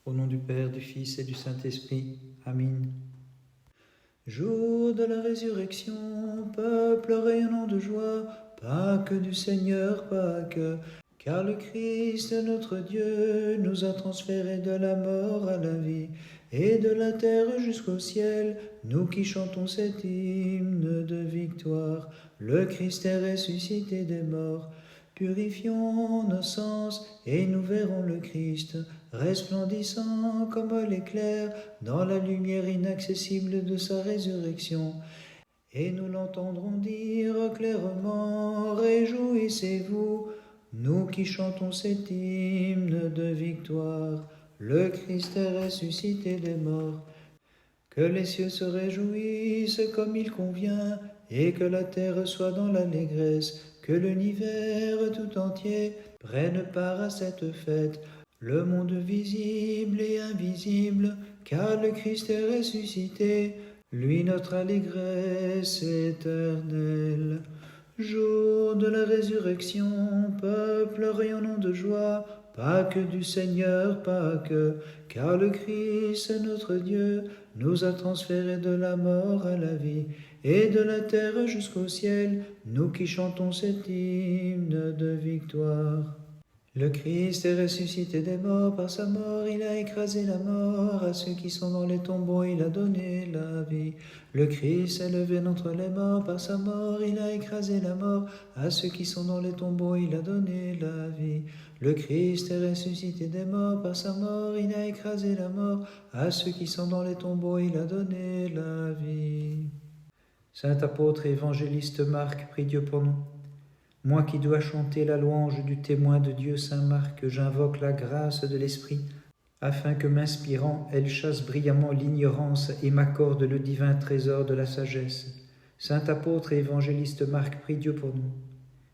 Au nom du Père, du Fils et du Saint-Esprit. Amen. Jour de la résurrection, peuple rayonnant de joie, Pâques du Seigneur, Pâques, car le Christ, notre Dieu, nous a transférés de la mort à la vie, et de la terre jusqu'au ciel, nous qui chantons cet hymne de victoire. Le Christ est ressuscité des morts. Purifions nos sens et nous verrons le Christ, resplendissant comme l'éclair dans la lumière inaccessible de sa résurrection. Et nous l'entendrons dire clairement, réjouissez-vous, nous qui chantons cet hymne de victoire. Le Christ est ressuscité des morts. Que les cieux se réjouissent comme il convient, et que la terre soit dans l'allégresse, que l'univers tout entier prenne part à cette fête, le monde visible et invisible, car le Christ est ressuscité, lui notre allégresse éternelle. Jour de la résurrection, peuple rayonnant de joie, Pâques du Seigneur, Pâques, car le Christ, notre Dieu, nous a transférés de la mort à la vie, et de la terre jusqu'au ciel, nous qui chantons cet hymne de victoire. Le Christ est ressuscité des morts, par sa mort il a écrasé la mort, à ceux qui sont dans les tombeaux il a donné la vie. Le Christ s'est levé d'entre les morts, par sa mort il a écrasé la mort, à ceux qui sont dans les tombeaux il a donné la vie. Le Christ est ressuscité des morts, par sa mort il a écrasé la mort, à ceux qui sont dans les tombeaux il a donné la vie. Saint apôtre et évangéliste Marc, prie Dieu pour nous. Moi qui dois chanter la louange du témoin de Dieu Saint Marc, j'invoque la grâce de l'Esprit, afin que m'inspirant, elle chasse brillamment l'ignorance et m'accorde le divin trésor de la sagesse. Saint apôtre et évangéliste Marc, prie Dieu pour nous.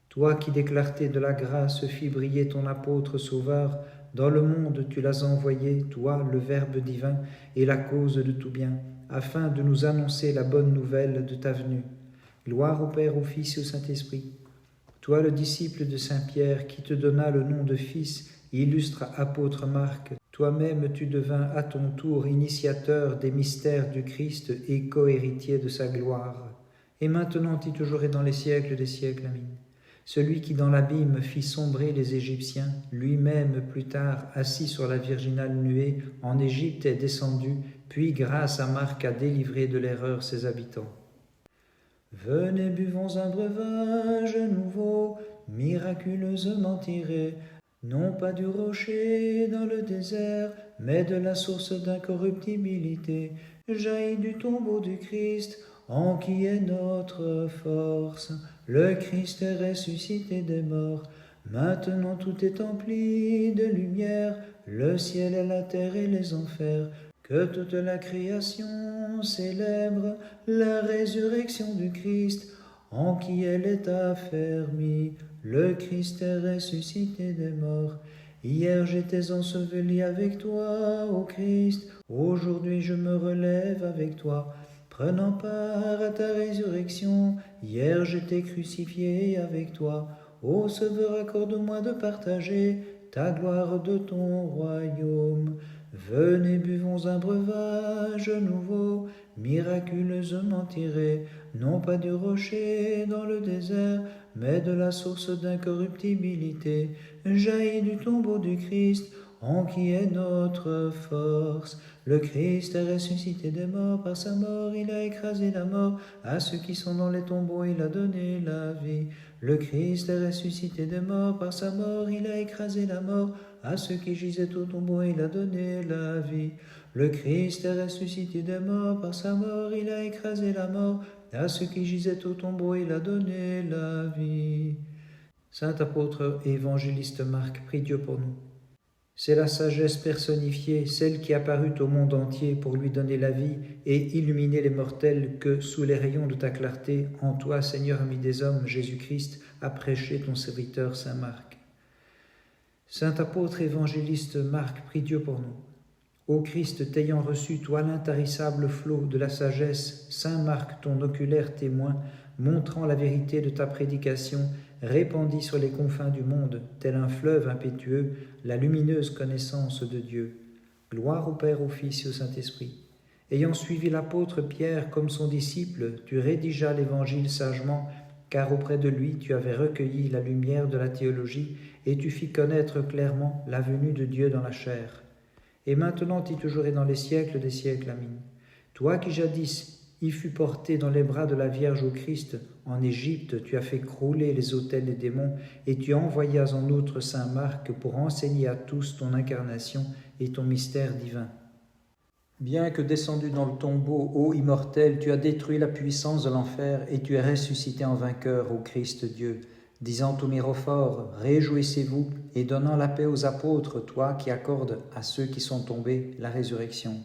Toi qui des clartés de la grâce fis briller ton apôtre sauveur, dans le monde tu l'as envoyé, toi, le Verbe divin et la cause de tout bien, afin de nous annoncer la bonne nouvelle de ta venue. Gloire au Père, au Fils et au Saint-Esprit. Toi, le disciple de Saint Pierre, qui te donna le nom de fils, illustre apôtre Marc, toi-même tu devins à ton tour initiateur des mystères du Christ et co-héritier de sa gloire. Et maintenant et toujours et dans les siècles des siècles. Amen. Celui qui dans l'abîme fit sombrer les Égyptiens, lui-même plus tard, assis sur la virginale nuée, en Égypte est descendu, puis grâce à Marc a délivré de l'erreur ses habitants. Venez, buvons un breuvage nouveau, miraculeusement tiré, non pas du rocher dans le désert, mais de la source d'incorruptibilité, jaillit du tombeau du Christ, en qui est notre force. Le Christ est ressuscité des morts, maintenant tout est empli de lumière, le ciel et la terre et les enfers. Que toute la création célèbre la résurrection du Christ, en qui elle est affermie. Le Christ est ressuscité des morts. Hier j'étais enseveli avec toi, ô Christ, aujourd'hui je me relève avec toi. Prenant part à ta résurrection, hier j'étais crucifié avec toi. Ô Sauveur, accorde-moi de partager ta gloire de ton royaume. Venez, buvons un breuvage nouveau, miraculeusement tiré, non pas du rocher dans le désert, mais de la source d'incorruptibilité, jaillit du tombeau du Christ, en qui est notre force. Le Christ est ressuscité des morts, par sa mort il a écrasé la mort, à ceux qui sont dans les tombeaux il a donné la vie. Le Christ est ressuscité des morts, par sa mort il a écrasé la mort, à ceux qui gisaient au tombeau il a donné la vie. Le Christ est ressuscité des morts, par sa mort il a écrasé la mort, à ceux qui gisaient au tombeau il a donné la vie. Saint apôtre et évangéliste Marc, prie Dieu pour nous. C'est la sagesse personnifiée, celle qui apparut au monde entier pour lui donner la vie et illuminer les mortels que, sous les rayons de ta clarté, en toi, Seigneur ami des hommes, Jésus-Christ, a prêché ton serviteur Saint Marc. Saint apôtre évangéliste Marc, prie Dieu pour nous. Ô Christ, t'ayant reçu, toi l'intarissable flot de la sagesse, Saint Marc, ton oculaire témoin, montrant la vérité de ta prédication, répandit sur les confins du monde, tel un fleuve impétueux, la lumineuse connaissance de Dieu. Gloire au Père, au Fils et au Saint-Esprit. Ayant suivi l'apôtre Pierre comme son disciple, tu rédigeas l'Évangile sagement, car auprès de lui tu avais recueilli la lumière de la théologie et tu fis connaître clairement la venue de Dieu dans la chair. Et maintenant et toujours et dans les siècles des siècles. Amen. Toi qui jadis y fus porté dans les bras de la Vierge au Christ, en Égypte tu as fait crouler les autels des démons et tu envoyas en outre saint Marc pour enseigner à tous ton incarnation et ton mystère divin. Bien que descendu dans le tombeau, ô immortel, tu as détruit la puissance de l'enfer et tu es ressuscité en vainqueur, ô Christ Dieu, disant au mirophore, réjouissez-vous et donnant la paix aux apôtres, toi qui accordes à ceux qui sont tombés la résurrection.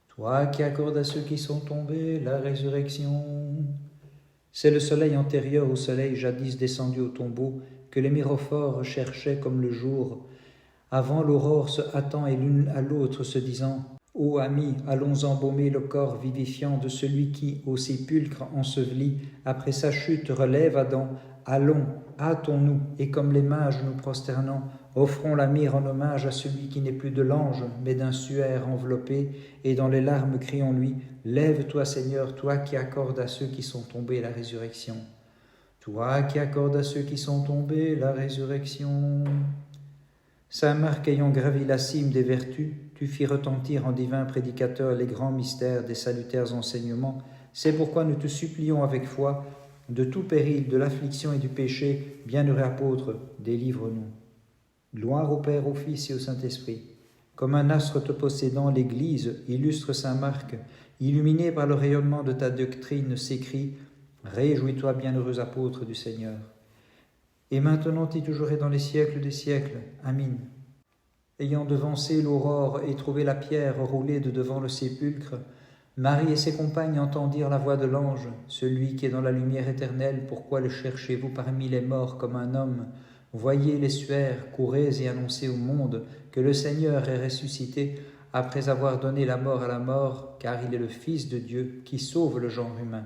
Toi qui accordes à ceux qui sont tombés la résurrection. C'est le soleil antérieur au soleil jadis descendu au tombeau que les mirophores cherchaient comme le jour. Avant l'aurore se hâtant et l'une à l'autre se disant « Ô amis, allons embaumer le corps vivifiant de celui qui, au sépulcre enseveli, après sa chute relève Adam. Allons, hâtons-nous, et comme les mages nous prosternant, offrons la myrrhe en hommage à celui qui n'est plus de l'ange, mais d'un suaire enveloppé, et dans les larmes crions-lui, lève-toi Seigneur, toi qui accordes à ceux qui sont tombés la résurrection. Toi qui accordes à ceux qui sont tombés la résurrection. Saint Marc ayant gravi la cime des vertus, tu fis retentir en divin prédicateur les grands mystères des salutaires enseignements. C'est pourquoi nous te supplions avec foi, de tout péril, de l'affliction et du péché, bienheureux apôtre, délivre-nous. Gloire au Père, au Fils et au Saint-Esprit. Comme un astre te possédant, l'Église, illustre Saint Marc, illuminé par le rayonnement de ta doctrine, s'écrie « Réjouis-toi, bienheureux apôtre du Seigneur ». Et maintenant et toujours et dans les siècles des siècles. Amen. Ayant devancé l'aurore et trouvé la pierre roulée de devant le sépulcre, Marie et ses compagnes entendirent la voix de l'ange. Celui qui est dans la lumière éternelle, pourquoi le cherchez-vous parmi les morts comme un homme? Voyez les suaires, courez et annoncez au monde que le Seigneur est ressuscité après avoir donné la mort à la mort, car il est le Fils de Dieu qui sauve le genre humain.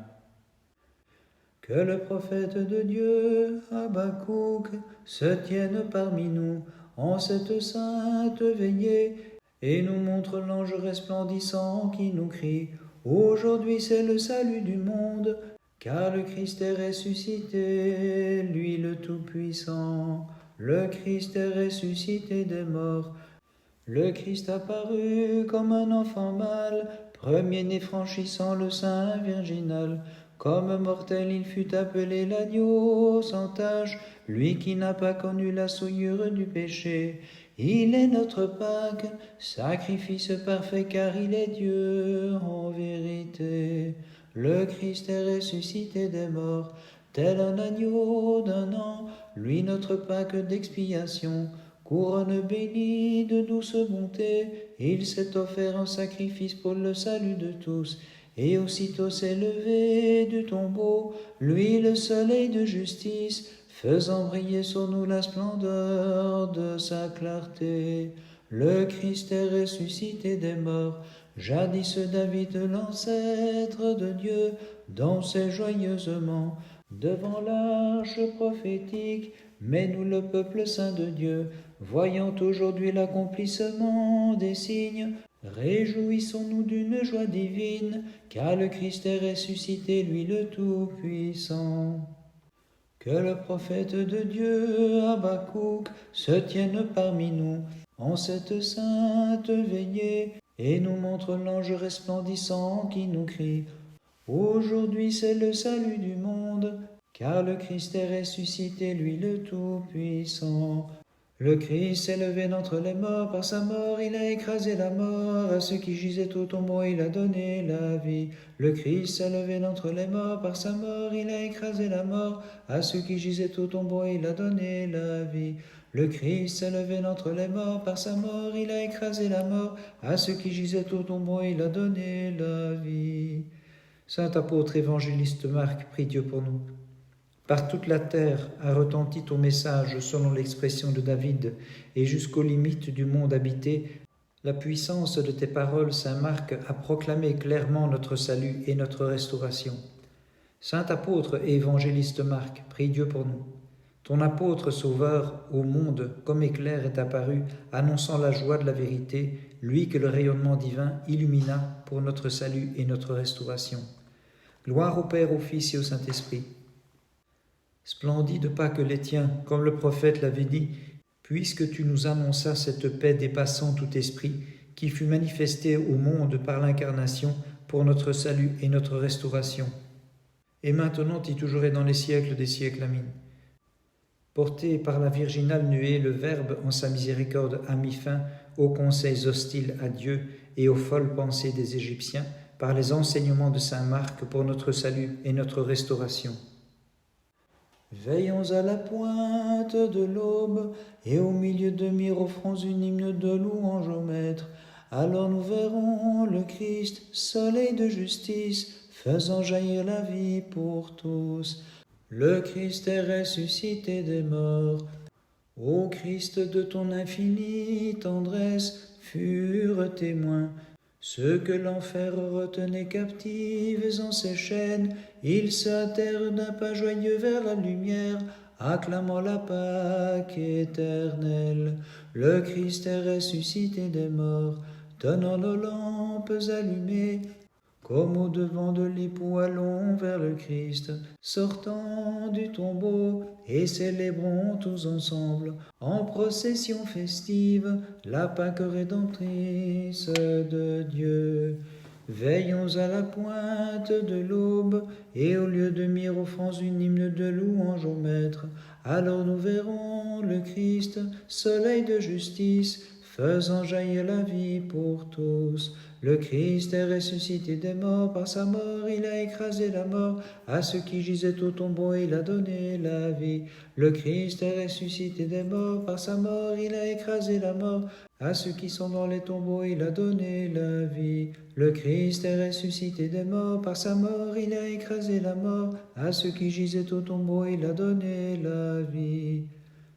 Que le prophète de Dieu, Habakkuk, se tienne parmi nous en cette sainte veillée et nous montre l'ange resplendissant qui nous crie « Aujourd'hui c'est le salut du monde, car le Christ est ressuscité, lui le Tout-Puissant. Le Christ est ressuscité des morts. Le Christ apparut comme un enfant mâle, premier-né franchissant le sein virginal. Comme mortel il fut appelé l'agneau sans tache, lui qui n'a pas connu la souillure du péché. Il est notre Pâque, sacrifice parfait car il est Dieu en vérité. Le Christ est ressuscité des morts, tel un agneau d'un an, lui notre Pâque d'expiation. Couronne bénie de douce bonté, il s'est offert en sacrifice pour le salut de tous. Et aussitôt s'est levé du tombeau, lui le soleil de justice, faisant briller sur nous la splendeur de sa clarté. Le Christ est ressuscité des morts, jadis David, l'ancêtre de Dieu, dansait joyeusement devant l'arche prophétique. Mais nous, le peuple saint de Dieu, voyant aujourd'hui l'accomplissement des signes, réjouissons-nous d'une joie divine, car le Christ est ressuscité, lui le Tout-Puissant. Que le prophète de Dieu, Habakkuk, se tienne parmi nous en cette sainte veillée et nous montre l'ange resplendissant qui nous crie « Aujourd'hui c'est le salut du monde, car le Christ est ressuscité, lui le Tout-Puissant. Le Christ s'est levé d'entre les morts, par sa mort il a écrasé la mort, à ceux qui gisaient au tombeau il a donné la vie. Le Christ s'est levé d'entre les morts, par sa mort il a écrasé la mort, à ceux qui gisaient au tombeau il a donné la vie. Le Christ s'est levé d'entre les morts, par sa mort il a écrasé la mort, à ceux qui gisaient au tombeau il a donné la vie. Saint apôtre évangéliste Marc, prie Dieu pour nous. Par toute la terre a retenti ton message selon l'expression de David, et jusqu'aux limites du monde habité, la puissance de tes paroles, Saint Marc, a proclamé clairement notre salut et notre restauration. Saint apôtre et évangéliste Marc, prie Dieu pour nous. Ton apôtre sauveur au monde, comme éclair, est apparu, annonçant la joie de la vérité, lui que le rayonnement divin illumina pour notre salut et notre restauration. Gloire au Père, au Fils et au Saint-Esprit. Splendide Pâques les tiens, comme le prophète l'avait dit, puisque tu nous annonças cette paix dépassant tout esprit, qui fut manifestée au monde par l'incarnation pour notre salut et notre restauration. Et maintenant et toujours et dans les siècles des siècles. Amen. Porté par la virginale nuée, le Verbe en sa miséricorde a mis fin aux conseils hostiles à Dieu et aux folles pensées des Égyptiens par les enseignements de saint Marc pour notre salut et notre restauration. Veillons à la pointe de l'aube et au milieu de mire offrons une hymne de louange au Maître. Alors nous verrons le Christ, soleil de justice, faisant jaillir la vie pour tous. Le Christ est ressuscité des morts. Ô Christ, de ton infinie tendresse, furent témoins ceux que l'enfer retenait captifs en ses chaînes. Ils se hâtèrent d'un pas joyeux vers la lumière, acclamant la Pâque éternelle. Le Christ est ressuscité des morts, tenant nos lampes allumées. Comme au devant de l'époux, allons vers le Christ, sortant du tombeau, et célébrons tous ensemble, en procession festive, la Pâque rédemptrice de Dieu. Veillons à la pointe de l'aube, et au lieu de mire offrons une hymne de louange au Maître. Alors nous verrons le Christ, soleil de justice, faisant jaillir la vie pour tous. Le Christ est ressuscité des morts, par sa mort il a écrasé la mort. À ceux qui gisaient au tombeau il a donné la vie. Le Christ est ressuscité des morts, par sa mort il a écrasé la mort. À ceux qui sont dans les tombeaux il a donné la vie. Le Christ est ressuscité des morts, par sa mort il a écrasé la mort. À ceux qui gisaient au tombeau il a donné la vie.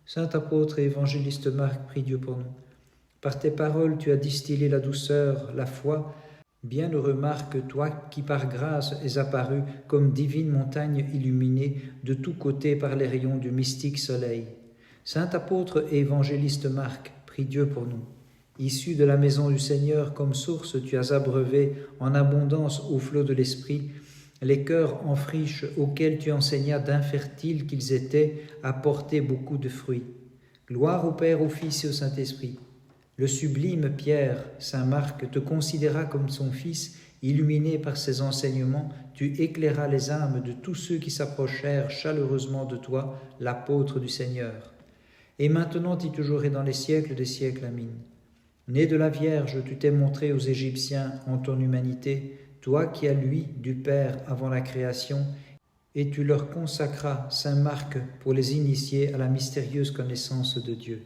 Saint apôtre et évangéliste Marc, prie Dieu pour nous. Par tes paroles, tu as distillé la douceur, la foi. Bienheureux Marc, toi qui par grâce es apparu comme divine montagne illuminée de tous côtés par les rayons du mystique soleil. Saint apôtre et évangéliste Marc, prie Dieu pour nous. Issu de la maison du Seigneur, comme source, tu as abreuvé en abondance au flot de l'Esprit les cœurs en friche auxquels tu enseignas d'infertiles qu'ils étaient à porter beaucoup de fruits. Gloire au Père, au Fils et au Saint-Esprit. Le sublime Pierre, saint Marc, te considéra comme son fils, illuminé par ses enseignements, tu éclairas les âmes de tous ceux qui s'approchèrent chaleureusement de toi, l'apôtre du Seigneur. Et maintenant et toujours et dans les siècles des siècles. Amen. Né de la Vierge, tu t'es montré aux Égyptiens en ton humanité, toi qui as lui du Père avant la création, et tu leur consacras saint Marc pour les initier à la mystérieuse connaissance de Dieu.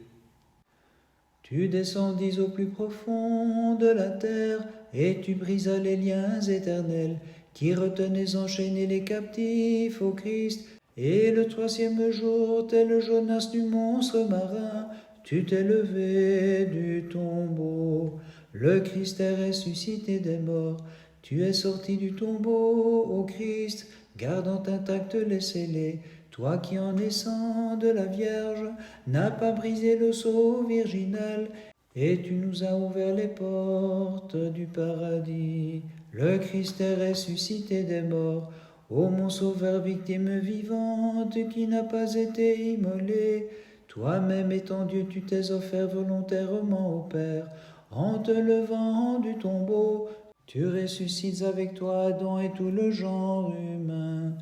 Tu descendis au plus profond de la terre, et tu brisas les liens éternels qui retenaient enchaînés les captifs au Christ. Et le troisième jour, tel Jonas du monstre marin, tu t'es levé du tombeau. Le Christ est ressuscité des morts. Tu es sorti du tombeau, ô Christ, gardant intacts les scellés. Toi qui en naissant de la Vierge n'as pas brisé le sceau virginal, et tu nous as ouvert les portes du paradis. Le Christ est ressuscité des morts, ô mon Sauveur, victime vivante qui n'a pas été immolée. Toi-même étant Dieu, tu t'es offert volontairement au Père. En te levant du tombeau, tu ressuscites avec toi Adam et tout le genre humain.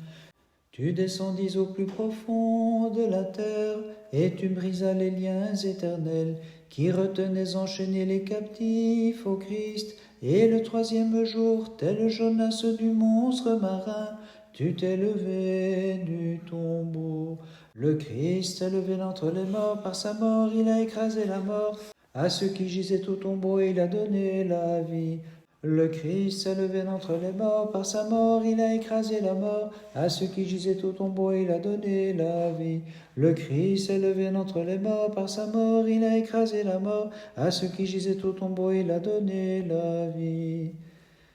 Tu descendis au plus profond de la terre, et tu brisas les liens éternels qui retenaient enchaînés les captifs au Christ. Et le troisième jour, tel Jonas du monstre marin, tu t'es levé du tombeau. Le Christ s'est levé d'entre les morts, par sa mort il a écrasé la mort. À ceux qui gisaient au tombeau, il a donné la vie. Le Christ s'est levé d'entre les morts, par sa mort il a écrasé la mort. À ceux qui gisaient au tombeau, il a donné la vie. Le Christ s'est levé d'entre les morts, par sa mort il a écrasé la mort. À ceux qui gisaient au tombeau, il a donné la vie.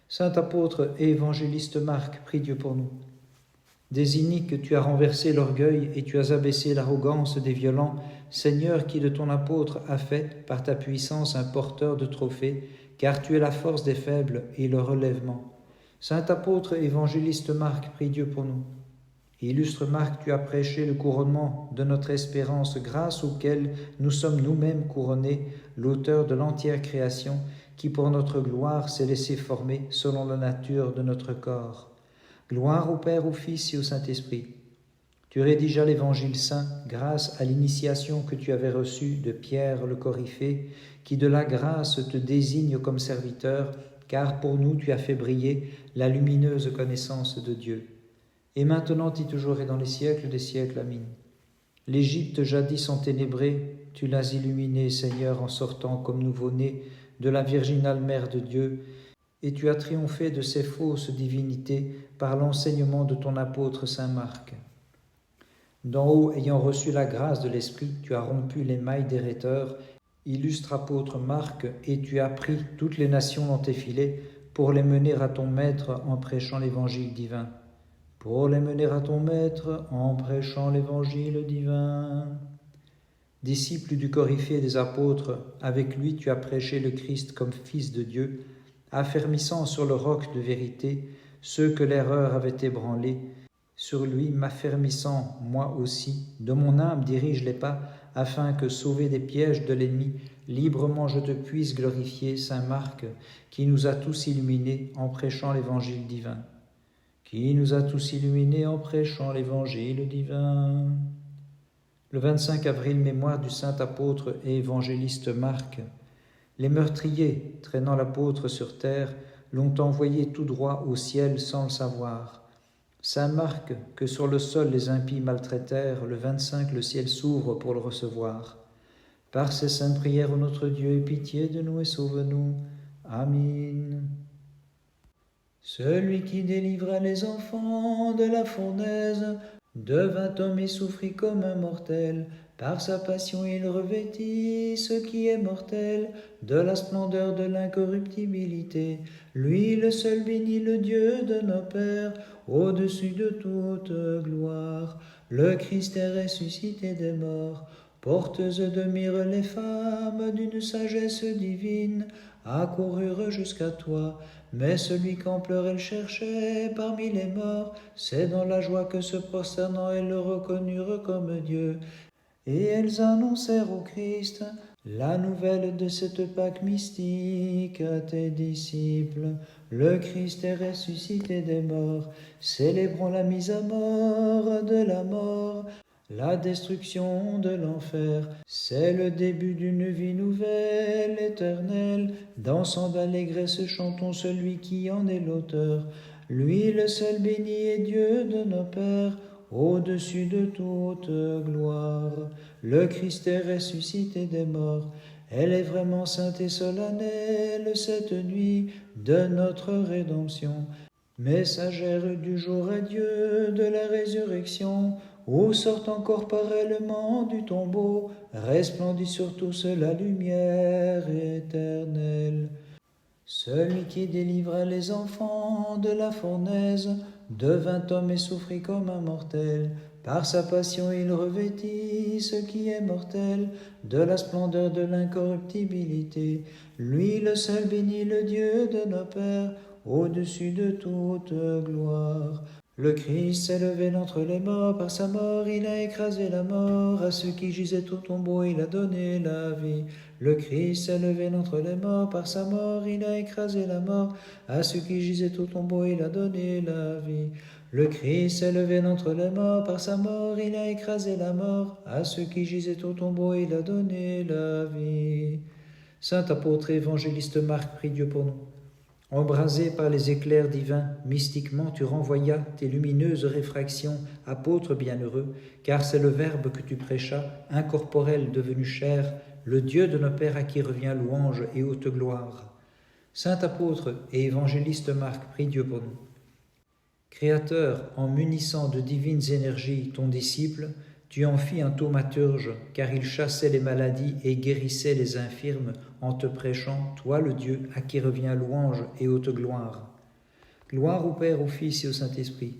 Saint apôtre et évangéliste Marc, prie Dieu pour nous. Des iniques, tu as renversé l'orgueil et tu as abaissé l'arrogance des violents. Seigneur, qui de ton apôtre a fait, par ta puissance, un porteur de trophées, car tu es la force des faibles et le relèvement. Saint apôtre évangéliste Marc, prie Dieu pour nous. Illustre Marc, tu as prêché le couronnement de notre espérance, grâce auquel nous sommes nous-mêmes couronnés, l'auteur de l'entière création, qui pour notre gloire s'est laissé former selon la nature de notre corps. Gloire au Père, au Fils et au Saint-Esprit. Tu rédigeas l'Évangile saint grâce à l'initiation que tu avais reçue de Pierre le Coryphée, qui de la grâce te désigne comme serviteur, car pour nous tu as fait briller la lumineuse connaissance de Dieu. Et maintenant et toujours et dans les siècles des siècles. Amen. L'Égypte jadis enténébrée, tu l'as illuminée, Seigneur, en sortant comme nouveau-né de la virginale Mère de Dieu, et tu as triomphé de ces fausses divinités par l'enseignement de ton apôtre saint Marc. D'en haut, ayant reçu la grâce de l'Esprit, tu as rompu les mailles des rhéteurs, illustre apôtre Marc, et tu as pris toutes les nations dans tes filets pour les mener à ton Maître en prêchant l'Évangile divin. Pour les mener à ton Maître en prêchant l'Évangile divin. Disciple du Coryphée des apôtres, avec lui tu as prêché le Christ comme Fils de Dieu, affermissant sur le roc de vérité ceux que l'erreur avait ébranlés. Sur lui m'affermissant, moi aussi, de mon âme dirige les pas, afin que, sauvé des pièges de l'ennemi, librement je te puisse glorifier, Saint Marc, qui nous a tous illuminés en prêchant l'Évangile divin. Qui nous a tous illuminés en prêchant l'Évangile divin. Le 25 avril, mémoire du saint apôtre et évangéliste Marc. Les meurtriers, traînant l'apôtre sur terre, l'ont envoyé tout droit au ciel sans le savoir. Saint Marc, que sur le sol les impies maltraitèrent, le 25, le ciel s'ouvre pour le recevoir. Par ces saintes prières, ô notre Dieu, aie pitié de nous et sauve-nous. Amen. Celui qui délivra les enfants de la fournaise devint homme et souffrit comme un mortel. Par sa passion il revêtit ce qui est mortel de la splendeur de l'incorruptibilité. Lui le seul bénit le Dieu de nos pères, au-dessus de toute gloire. Le Christ est ressuscité des morts. Porteuses de myrrhe les femmes d'une sagesse divine accoururent jusqu'à toi. Mais celui qu'en pleurs elles cherchaient parmi les morts, c'est dans la joie que se prosternant elles le reconnurent comme Dieu. Et elles annoncèrent au Christ la nouvelle de cette Pâque mystique à tes disciples. Le Christ est ressuscité des morts, célébrons la mise à mort de la mort, la destruction de l'enfer. C'est le début d'une vie nouvelle, éternelle. Dansant d'allégresse chantons celui qui en est l'auteur. Lui le seul béni est Dieu de nos pères, au-dessus de toute gloire. Le Christ est ressuscité des morts. Elle est vraiment sainte et solennelle cette nuit de notre rédemption. Messagère du jour à Dieu de la résurrection, où sortant corporellement du tombeau, resplendit sur tous la lumière éternelle. Celui qui délivra les enfants de la fournaise devint homme et souffrit comme un mortel. Par sa passion il revêtit ce qui est mortel de la splendeur de l'incorruptibilité. Lui le seul bénit le Dieu de nos pères, au-dessus de toute gloire. Le Christ s'est levé d'entre les morts, par sa mort il a écrasé la mort, à ceux qui gisaient au tombeau il a donné la vie. Le Christ s'est levé d'entre les morts, par sa mort il a écrasé la mort, à ceux qui gisaient au tombeau il a donné la vie. Le Christ s'est levé d'entre les morts, par sa mort il a écrasé la mort, à ceux qui gisaient au tombeau il a donné la vie. Saint apôtre et évangéliste Marc, prie Dieu pour nous. Embrasé par les éclairs divins, mystiquement tu renvoyas tes lumineuses réfractions, apôtre bienheureux, car c'est le Verbe que tu prêchas, incorporel devenu chair, le Dieu de nos pères à qui revient louange et haute gloire. Saint apôtre et évangéliste Marc, prie Dieu pour nous. Créateur, en munissant de divines énergies ton disciple, tu en fis un thaumaturge, car il chassait les maladies et guérissait les infirmes en te prêchant, toi le Dieu, à qui revient louange et haute gloire. Gloire au Père, au Fils et au Saint-Esprit,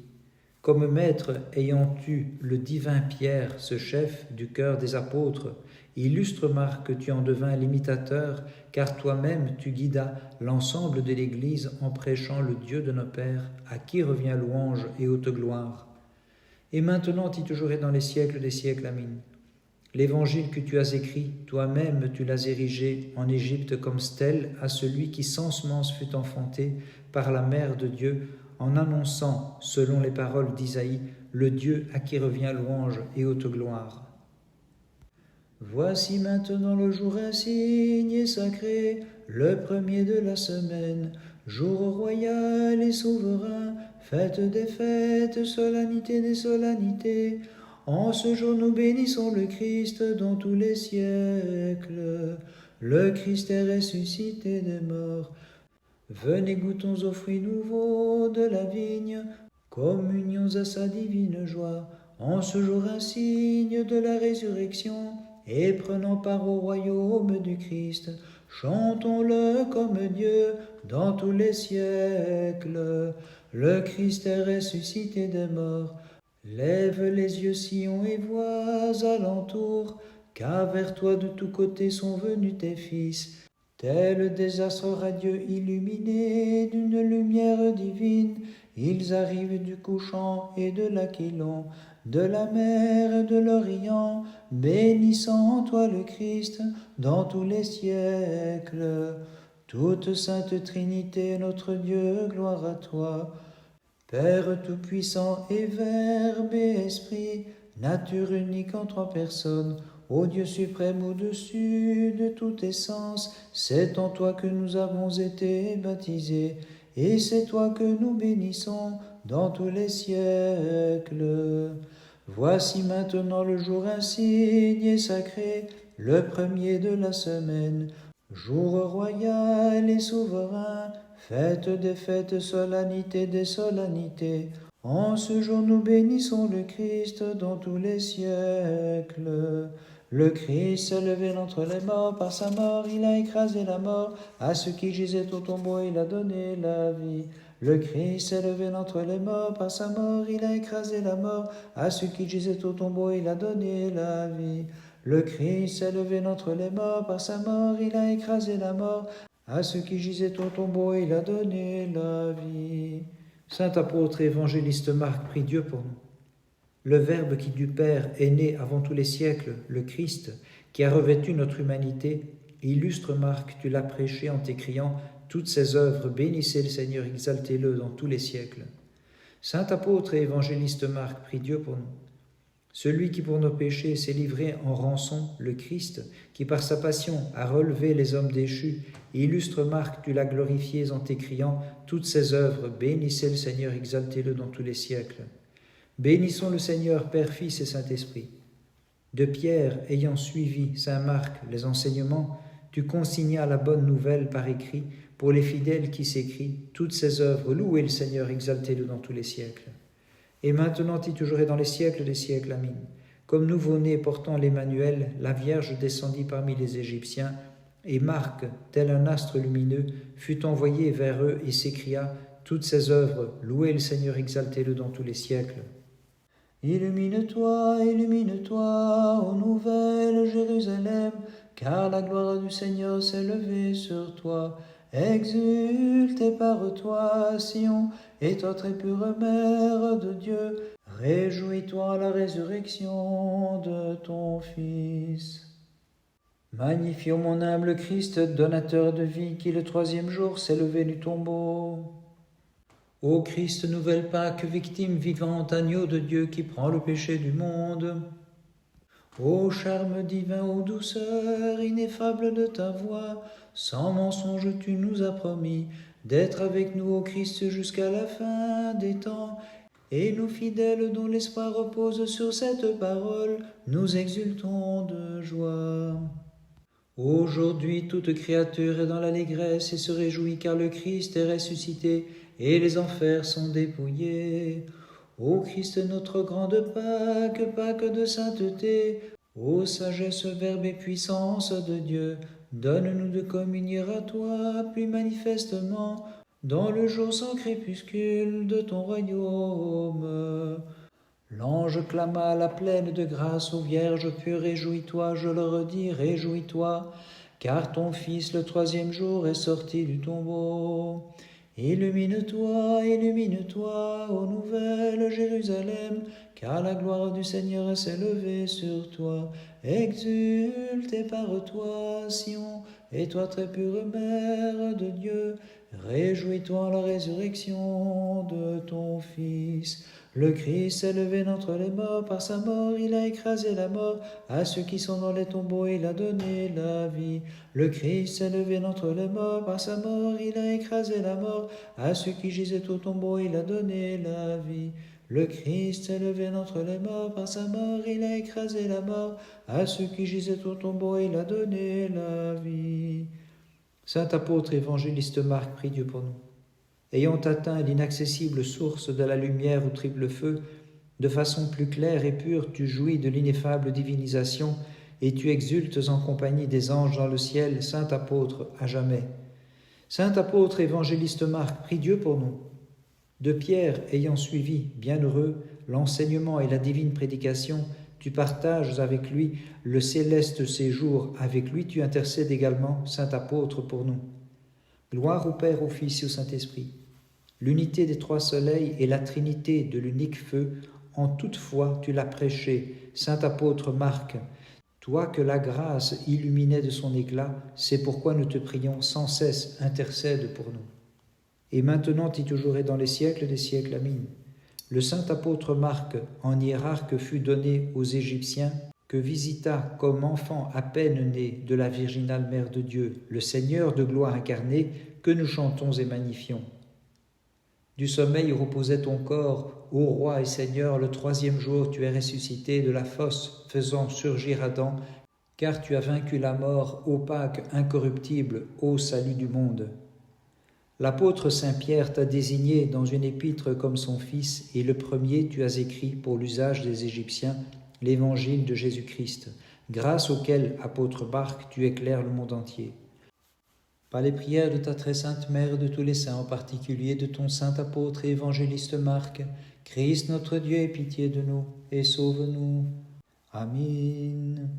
Comme maître ayant eu le divin Pierre, ce chef du cœur des apôtres, illustre Marc que tu en devins l'imitateur, car toi-même tu guidas l'ensemble de l'Église en prêchant le Dieu de nos pères, à qui revient louange et haute gloire. Et maintenant et toujours et dans les siècles des siècles. Amen. L'évangile que tu as écrit, toi-même tu l'as érigé en Égypte comme stèle à celui qui sans semence fut enfanté par la mère de Dieu, en annonçant, selon les paroles d'Isaïe, le Dieu à qui revient louange et haute gloire. Voici maintenant le jour insigne et sacré, le premier de la semaine, jour royal et souverain, fête des fêtes, solennité des solennités. En ce jour nous bénissons le Christ dans tous les siècles. Le Christ est ressuscité des morts. Venez, goûtons aux fruits nouveaux de la vigne, communions à sa divine joie. En ce jour insigne de la résurrection, et prenant part au royaume du Christ, chantons-le comme Dieu dans tous les siècles. Le Christ est ressuscité des morts. Lève les yeux, Sion, et vois alentour, car vers toi de tous côtés sont venus tes fils. Tels des astres radieux illuminés d'une lumière divine, ils arrivent du couchant et de l'Aquilon, de la mer et de l'Orient, bénissant toi le Christ dans tous les siècles. Toute sainte Trinité, notre Dieu, gloire à toi. Père tout-puissant et Verbe et Esprit, nature unique en trois personnes, ô Dieu suprême au-dessus de toute essence, c'est en toi que nous avons été baptisés, et c'est toi que nous bénissons dans tous les siècles. Voici maintenant le jour insigne et sacré, le premier de la semaine, jour royal et souverain, fête des fêtes, solennité des solennités. En ce jour nous bénissons le Christ dans tous les siècles. Le Christ s'est levé d'entre les morts, par sa mort il a écrasé la mort. À ceux qui gisaient au tombeau il a donné la vie. Le Christ s'est levé d'entre les morts, par sa mort il a écrasé la mort. À ceux qui gisaient au tombeau il a donné la vie. Le Christ s'est levé d'entre les morts, par sa mort il a écrasé la mort. À ceux qui gisaient au tombeau il a donné la vie. Saint apôtre et évangéliste Marc, prie Dieu pour nous. Le Verbe qui du Père est né avant tous les siècles, le Christ, qui a revêtu notre humanité, illustre Marc, tu l'as prêché en t'écriant toutes ses œuvres, bénissez le Seigneur, exaltez-le dans tous les siècles. Saint apôtre et évangéliste Marc, prie Dieu pour nous. Celui qui pour nos péchés s'est livré en rançon, le Christ, qui par sa passion a relevé les hommes déchus, illustre Marc, tu l'as glorifié en t'écriant toutes ses œuvres, bénissez le Seigneur, exaltez-le dans tous les siècles. Bénissons le Seigneur, Père, Fils et Saint-Esprit. De Pierre, ayant suivi, Saint Marc, les enseignements, tu consignas la bonne nouvelle par écrit pour les fidèles qui s'écrient toutes ses œuvres, louez le Seigneur, exaltez-le dans tous les siècles. Et maintenant et toujours et dans les siècles des siècles. Amen. Comme nouveau-né portant l'Emmanuel, la Vierge descendit parmi les Égyptiens, et Marc, tel un astre lumineux, fut envoyé vers eux et s'écria toutes ses œuvres, louez le Seigneur, exaltez-le dans tous les siècles. Illumine-toi, ô nouvelle Jérusalem, car la gloire du Seigneur s'est levée sur toi. Exulte et par toi, Sion, et toi très pure mère de Dieu. Réjouis-toi à la résurrection de ton Fils. Magnifions mon humble Christ, donateur de vie, qui le troisième jour s'est levé du tombeau. Ô Christ, nouvelle Pâque, victime vivante, agneau de Dieu qui prend le péché du monde. Ô charme divin, ô douceur ineffable de ta voix, sans mensonge tu nous as promis d'être avec nous, ô Christ, jusqu'à la fin des temps. Et nous fidèles dont l'espoir repose sur cette parole, nous exultons de joie. Aujourd'hui toute créature est dans l'allégresse et se réjouit car le Christ est ressuscité et les enfers sont dépouillés. Ô Christ, notre grande Pâque, Pâque de sainteté, ô sagesse, Verbe et puissance de Dieu, donne-nous de communier à toi plus manifestement. dans le jour sans crépuscule de ton royaume. L'ange clama à la pleine de grâce aux vierges pures, réjouis-toi, je le redis, réjouis-toi, car ton Fils le troisième jour est sorti du tombeau. Illumine-toi, illumine-toi, ô nouvelle Jérusalem, car la gloire du Seigneur s'est levée sur toi. Exulte et pare-toi, Sion, et toi très pure mère de Dieu, réjouis-toi en la résurrection de ton Fils. Le Christ s'est levé d'entre les morts, par sa mort il a écrasé la mort, à ceux qui sont dans les tombeaux il a donné la vie. Le Christ s'est levé d'entre les morts, par sa mort il a écrasé la mort, à ceux qui gisaient au tombeau il a donné la vie. Le Christ s'est levé d'entre les morts, par sa mort il a écrasé la mort, à ceux qui gisaient au tombeau il a donné la vie. Saint apôtre évangéliste Marc, prie Dieu pour nous. Ayant atteint l'inaccessible source de la lumière au triple feu, de façon plus claire et pure, tu jouis de l'ineffable divinisation et tu exultes en compagnie des anges dans le ciel, Saint apôtre, à jamais. Saint apôtre évangéliste Marc, prie Dieu pour nous. De Pierre, ayant suivi, bienheureux, l'enseignement et la divine prédication, tu partages avec lui le céleste séjour, avec lui tu intercèdes également, Saint apôtre, pour nous. Gloire au Père, au Fils et au Saint-Esprit. L'unité des trois soleils et la trinité de l'unique feu, en toute foi tu l'as prêché, Saint apôtre Marc. Toi que la grâce illuminait de son éclat, c'est pourquoi nous te prions sans cesse, intercède pour nous. Et maintenant et toujours et dans les siècles des siècles, Amin. Le saint apôtre Marc, en hiérarque, fut donné aux Égyptiens, que visita comme enfant à peine né de la virginale Mère de Dieu, le Seigneur de gloire incarné, que nous chantons et magnifions. Du sommeil reposait ton corps, ô roi et Seigneur, le troisième jour tu es ressuscité de la fosse, faisant surgir Adam, car tu as vaincu la mort, opaque, incorruptible, ô salut du monde. L'apôtre Saint-Pierre t'a désigné dans une épître comme son fils, et le premier tu as écrit pour l'usage des Égyptiens l'évangile de Jésus-Christ, grâce auquel, apôtre Marc, tu éclaires le monde entier. Par les prières de ta très sainte Mère, de tous les saints, en particulier de ton saint apôtre et évangéliste Marc, Christ notre Dieu, aie pitié de nous et sauve-nous. Amen.